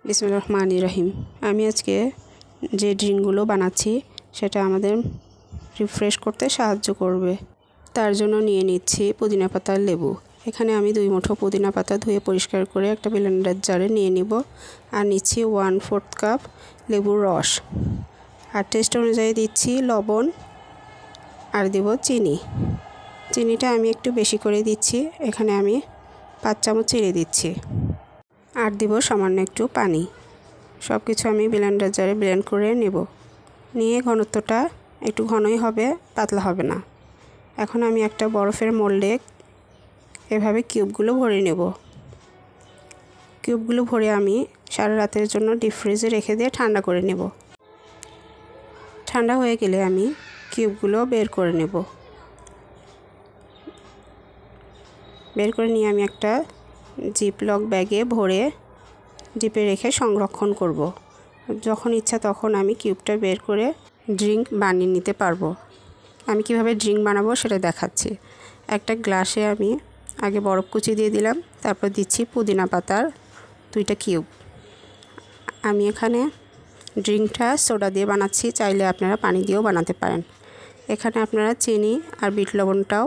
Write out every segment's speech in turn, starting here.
বিসমিল্লাহির রহমানির রহিম। আমি আজকে যে ড্রিঙ্কগুলো বানাচ্ছি সেটা আমাদের রিফ্রেশ করতে সাহায্য করবে। তার জন্য নিয়ে নিচ্ছি পুদিনা পাতার লেবু। এখানে আমি 2 মুঠো পুদিনা পাতা ধুয়ে পরিষ্কার করে একটা ব্লেন্ডার জারে নিয়ে নিব। আর নিচ্ছি 1/4 কাপ লেবুর রস। আর টেস্ট অনুযায়ী দিচ্ছি লবণ আর দেব চিনি। চিনিটা আমি একটু বেশি করে দিচ্ছি। এখানে আমি 5 চামচ চিনি দিচ্ছি। আর দিব সামান্য একটু পানি। সব কিছু আমি ব্লেন্ডার জারে ব্লেন্ড করে নেব। নিয়ে ঘনত্বটা একটু ঘনই হবে, পাতলা হবে না। এখন আমি একটা বরফের মোল্ডে এভাবে কিউবগুলো ভরে নেব। কিউবগুলো ভরে আমি সারা রাতের জন্য ডিপ ফ্রিজে রেখে দিয়ে ঠান্ডা করে নেব। ঠান্ডা হয়ে গেলে আমি কিউবগুলো বের করে নেব। বের করে নিয়ে আমি একটা জিপলক ব্যাগে ভরে ডিপে রেখে সংরক্ষণ করব। যখন ইচ্ছা তখন আমি কিউবটা বের করে ড্রিঙ্ক বানিয়ে নিতে পারবো। আমি কিভাবে ড্রিঙ্ক বানাবো সেটা দেখাচ্ছি। একটা গ্লাসে আমি আগে বরফ কুচি দিয়ে দিলাম, তারপর দিচ্ছি পুদিনা পাতার 2টা কিউব। আমি এখানে ড্রিঙ্কটা সোডা দিয়ে বানাচ্ছি, চাইলে আপনারা পানি দিয়েও বানাতে পারেন। এখানে আপনারা চিনি আর বিট লবণটাও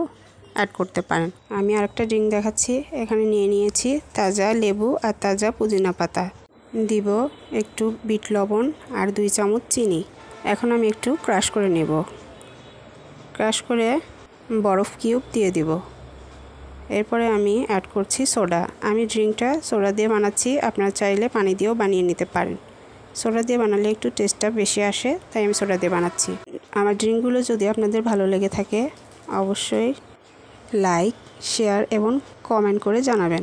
অ্যাড করতে পারেন। আমি আরেকটা ড্রিঙ্ক দেখাচ্ছি। এখানে নিয়ে নিয়েছি তাজা লেবু আর তাজা পুদিনা পাতা। দিব একটু বিট লবণ আর 2 চামচ চিনি। এখন আমি একটু ক্রাশ করে নেব। ক্রাশ করে বরফ কিউব দিয়ে দিব। এরপরে আমি অ্যাড করছি সোডা। আমি ড্রিঙ্কটা সোডা দিয়ে বানাচ্ছি, আপনারা চাইলে পানি দিয়েও বানিয়ে নিতে পারেন। সোডা দিয়ে বানালে একটু টেস্টটা বেশি আসে, তাই আমি সোডা দিয়ে বানাচ্ছি। আমার ড্রিঙ্কগুলো যদি আপনাদের ভালো লেগে থাকে অবশ্যই লাইক, শেয়ার এবং কমেন্ট করে জানাবেন।